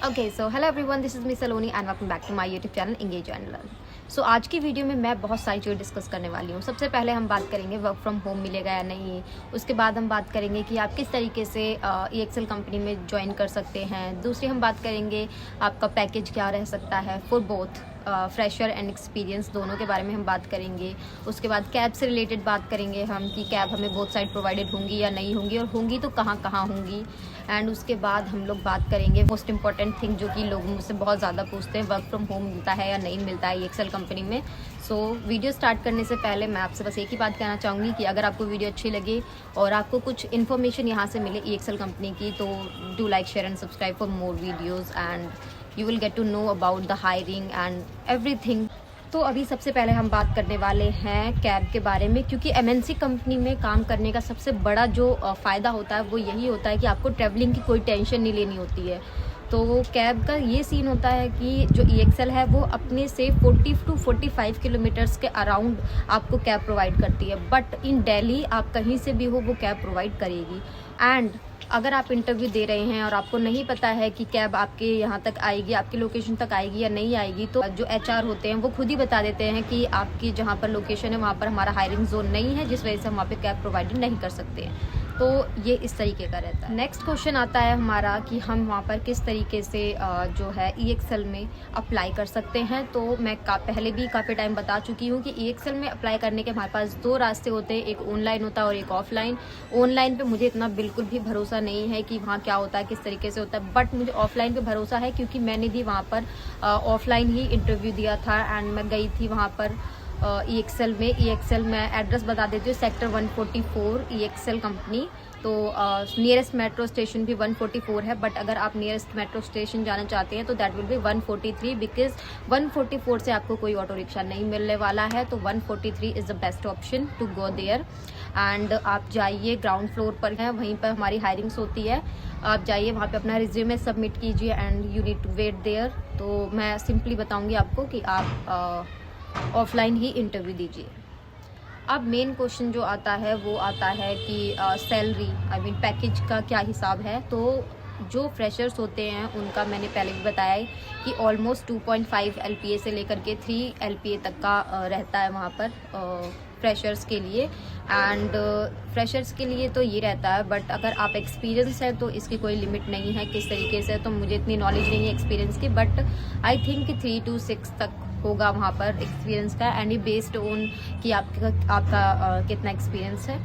Okay so hello everyone, this is me Saloni and welcome back to my YouTube channel engage and learn. So आज की video में मैं बहुत सारी चीज़ें डिस्कस करने वाली हूँ। सबसे पहले हम बात करेंगे वर्क फ्रॉम होम मिलेगा या नहीं। उसके बाद हम बात करेंगे कि आप किस तरीके से EXL कंपनी में ज्वाइन कर सकते हैं। दूसरी हम बात करेंगे आपका पैकेज क्या रह सकता है for both fresher and experience, दोनों के बारे में हम बात करेंगे। उसके बाद कैब से रिलेटेड बात करेंगे हम कि कैब हमें बोथ साइड प्रोवाइडेड होंगी या नहीं होंगी, और होंगी तो कहाँ कहाँ होंगी। एंड उसके बाद हम लोग बात करेंगे मोस्ट इंपॉर्टेंट थिंग जो कि लोग मुझसे बहुत ज़्यादा पूछते हैं, वर्क फ्रॉम होम मिलता है या नहीं मिलता है EXL कंपनी में। सो वीडियो स्टार्ट करने से पहले मैं आपसे बस एक ही बात कहना चाहूँगी कि अगर आपको वीडियो अच्छी लगे और आपको कुछ इन्फॉर्मेशन यहाँ से मिले EXL कंपनी की, तो do like, share and subscribe for more videos and you will get to know about the hiring and everything। तो अभी सबसे पहले हम बात करने वाले हैं कैब के बारे में, क्योंकि MNC कंपनी में काम करने का सबसे बड़ा जो फ़ायदा होता है वो यही होता है कि आपको ट्रैवलिंग की कोई टेंशन नहीं लेनी होती है। तो कैब का ये सीन होता है कि जो EXL है वो अपने से 40 to 45 किलोमीटर्स के अराउंड आपको कैब प्रोवाइड करती है, बट इन दिल्ली आप कहीं से भी हो वो कैब प्रोवाइड करेगी। एंड अगर आप इंटरव्यू दे रहे हैं और आपको नहीं पता है कि कैब आपके यहाँ तक आएगी, आपकी लोकेशन तक आएगी या नहीं आएगी, तो जो HR होते हैं वो खुद ही बता देते हैं कि आपकी जहाँ पर लोकेशन है वहाँ पर हमारा हायरिंग जोन नहीं है, जिस वजह से हम वहाँ पे कैब प्रोवाइड नहीं कर सकते हैं। तो ये इस तरीके का रहता है। नेक्स्ट क्वेश्चन आता है हमारा कि हम वहाँ पर किस तरीके से जो है EXL में अप्लाई कर सकते हैं। तो मैं पहले भी काफ़ी टाइम बता चुकी हूँ कि EXL में अप्लाई करने के हमारे पास दो रास्ते होते हैं, एक ऑनलाइन होता है और एक ऑफलाइन। ऑनलाइन पे मुझे इतना बिल्कुल भी भरोसा नहीं है कि वहाँ क्या होता है, किस तरीके से होता है, बट मुझे ऑफलाइन पे भरोसा है क्योंकि मैंने भी वहाँ पर ऑफलाइन ही इंटरव्यू दिया था। एंड मैं गई थी वहाँ पर EXL में एड्रेस बता देती हूँ, सेक्टर 144 EXL कंपनी। तो नियरेस्ट मेट्रो स्टेशन भी 144 है, बट अगर आप नियरेस्ट मेट्रो स्टेशन जाना चाहते हैं तो दैट विल बी 143, बिकॉज 144 से आपको कोई ऑटो रिक्शा नहीं मिलने वाला है। तो 143 is the best option to go there. And आप जाइए, ग्राउंड फ्लोर पर है, वहीं पर हमारी हायरिंग्स होती है। आप जाइए वहाँ पे अपना रिज्यूमे सबमिट कीजिए and you need to wait there. तो मैं सिंपली बताऊँगी आपको कि आप ऑफलाइन ही इंटरव्यू दीजिए। अब मेन क्वेश्चन जो आता है वो आता है कि सैलरी, आई मीन पैकेज का क्या हिसाब है। तो जो फ्रेशर्स होते हैं उनका मैंने पहले भी बताया है कि ऑलमोस्ट 2.5 LPA से लेकर के 3 LPA तक का रहता है वहाँ पर फ्रेशर्स के लिए। एंड फ्रेशर्स के लिए तो ये रहता है, बट अगर आप एक्सपीरियंस है तो इसकी कोई लिमिट नहीं है किस तरीके से। तो मुझे इतनी नॉलेज नहीं है एक्सपीरियंस की, बट आई थिंक कि 3 to 6 तक होगा वहाँ पर एक्सपीरियंस का, एंड बेस्ड ऑन कि आपका कितना एक्सपीरियंस है।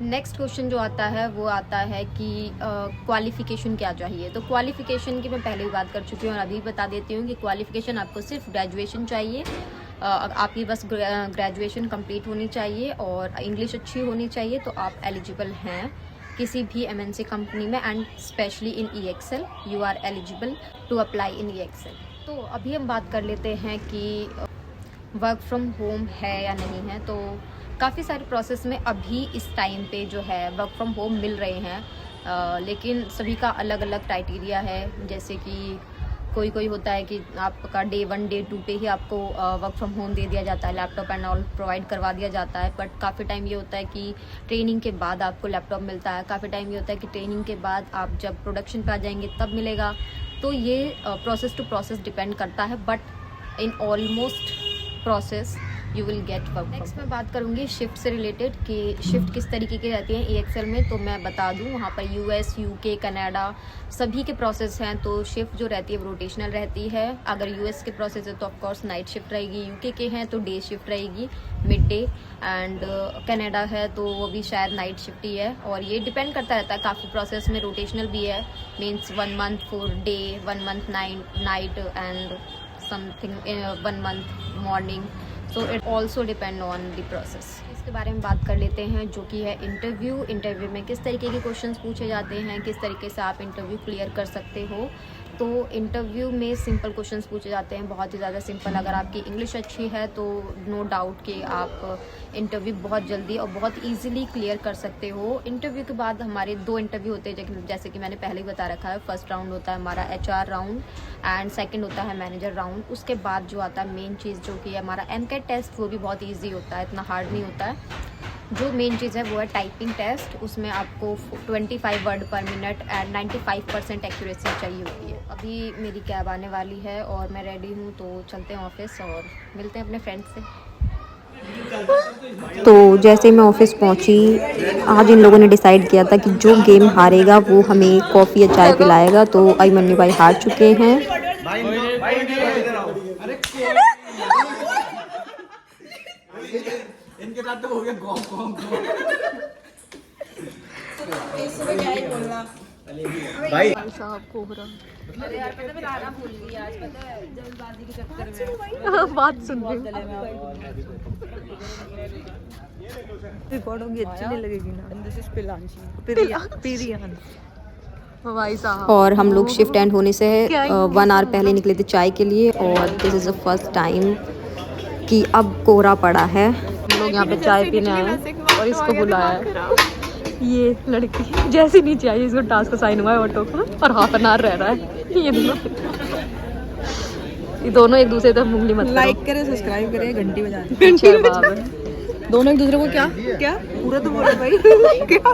नेक्स्ट क्वेश्चन जो आता है वो आता है कि क्वालिफ़िकेशन क्या चाहिए। तो क्वालिफ़िकेशन की मैं पहले भी बात कर चुकी हूँ और अभी बता देती हूँ कि क्वालिफ़िकेशन आपको सिर्फ ग्रेजुएशन चाहिए। आपकी बस ग्रेजुएशन कंप्लीट होनी चाहिए और इंग्लिश अच्छी होनी चाहिए, तो आप एलिजिबल हैं किसी भी MNC कंपनी में, and specially in EXL you are eligible to apply in EXL। तो अभी हम बात कर लेते हैं कि वर्क फ्रॉम होम है या नहीं है। तो काफ़ी सारे प्रोसेस में अभी इस टाइम पे जो है वर्क फ्रॉम होम मिल रहे हैं, लेकिन सभी का अलग अलग क्राइटेरिया है। जैसे कि कोई होता है कि आपका डे 1 डे 2 पे ही आपको वर्क फ्रॉम होम दे दिया जाता है, लैपटॉप एंड ऑल प्रोवाइड करवा दिया जाता है। बट काफ़ी टाइम ये होता है कि ट्रेनिंग के बाद आपको लैपटॉप मिलता है, काफ़ी टाइम ये होता है कि ट्रेनिंग के बाद आप जब प्रोडक्शन पे आ जाएंगे तब मिलेगा। तो ये प्रोसेस टू प्रोसेस डिपेंड करता है, but in almost process you will get work. Next मैं बात करूँगी शिफ्ट से रिलेटेड कि शिफ्ट किस तरीके की रहती है EXL में। तो मैं बता दूँ, वहाँ पर US, UK, कनाडा सभी के प्रोसेस हैं। तो शिफ्ट जो रहती है वो रोटेशनल रहती है। अगर US के प्रोसेस है तो ऑफकोर्स नाइट शिफ्ट रहेगी, UK के हैं तो डे शिफ्ट रहेगी, मिड डे। एंड कनाडा है तो वो भी शायद नाइट शिफ्ट ही है। और ये डिपेंड करता रहता है, काफ़ी प्रोसेस में रोटेशनल भी है, means 1 month for day, 1 month night and something 1 month morning. So it also depend on the process. इसके बारे में बात कर लेते हैं जो कि है इंटरव्यू में किस तरीके के क्वेश्चंस पूछे जाते हैं, किस तरीके से आप इंटरव्यू क्लियर कर सकते हो। तो इंटरव्यू में सिंपल क्वेश्चंस पूछे जाते हैं, बहुत ही ज़्यादा सिंपल। अगर आपकी इंग्लिश अच्छी है तो नो डाउट कि आप इंटरव्यू बहुत जल्दी और बहुत इजीली क्लियर कर सकते हो। इंटरव्यू के बाद हमारे 2 इंटरव्यू होते हैं, जैसे कि मैंने पहले ही बता रखा है। फर्स्ट राउंड होता है हमारा HR राउंड एंड सेकंड होता है मैनेजर राउंड। उसके बाद जो आता है मेन चीज़ जो कि हमारा MCAT टेस्ट, वो भी बहुत ईजी होता है, इतना हार्ड नहीं होता है। जो मेन चीज़ है वो है टाइपिंग टेस्ट। उसमें आपको 25 वर्ड पर मिनट एंड 95% एक्यूरेसी चाहिए होती है। अभी मेरी कैब आने वाली है और मैं रेडी हूँ, तो चलते हैं ऑफिस और मिलते हैं अपने फ्रेंड्स से। तो जैसे मैं ऑफिस पहुंची, आज इन लोगों ने डिसाइड किया था कि जो गेम हारेगा वो हमें कॉफ़ी या चाय पिलाएगा। तो अयमन्यु भाई हार चुके हैं। इनके साथ तो हो गया गॉम गॉम भाई साहब कोहरा। अरे यार पता मैं लाना भूल गई आज, पता है जल्दबाजी के चक्कर में। बात सुन रही रिकॉर्ड होगी, अच्छी नहीं लगेगी ना। दिस इज पिलांशी भाई साहब। और हम लोग शिफ्ट एंड होने से 1 आवर पहले निकले थे चाय के लिए, और this is the first time कि अब कोहरा पड़ा है। हम लोग यहाँ पे चाय पीने आए और इसको बुलाया है। ये लड़की जैसी नीचे आई, इसको टास्क साइन हुआ है ऑटो का और हाफ एन आवर रह रहा है। ये दोनों एक दूसरे तरफ उंगली मत लाइक करें, सब्सक्राइब करें, घंटी बजा दें। दोनों एक दूसरे को क्या क्या पूरा तो बोलो भाई क्या